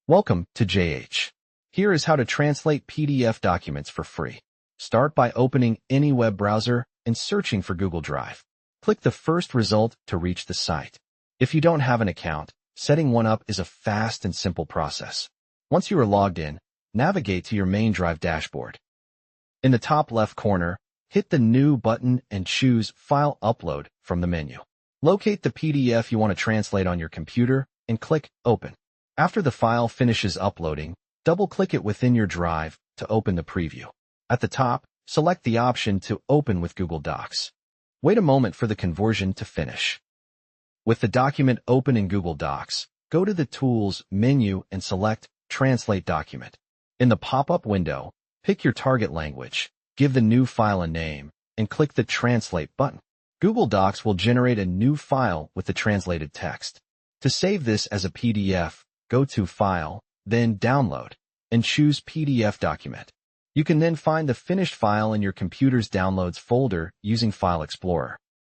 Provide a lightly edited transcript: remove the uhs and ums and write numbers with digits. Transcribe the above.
Welcome to JH. Here is how to translate PDF documents for free. Start by opening any web browser and searching for Google Drive. Click the first result to reach the site. If you don't have an account, setting one up is a fast and simple process. Once you are logged in, navigate to your main Drive dashboard. In the top left corner, hit the New button and choose File Upload from the menu. Locate the PDF you want to translate on your computer and click Open. After the file finishes uploading, double-click it within your Drive to open the preview. At the top, select the option to Open with Google Docs. Wait a moment for the conversion to finish. With the document open in Google Docs, go to the Tools menu and select Translate Document. In the pop-up window, pick your target language, give the new file a name, and click the Translate button. Google Docs will generate a new file with the translated text. To save this as a PDF, go to File, then Download, and choose PDF Document. You can then find the finished file in your computer's Downloads folder using File Explorer.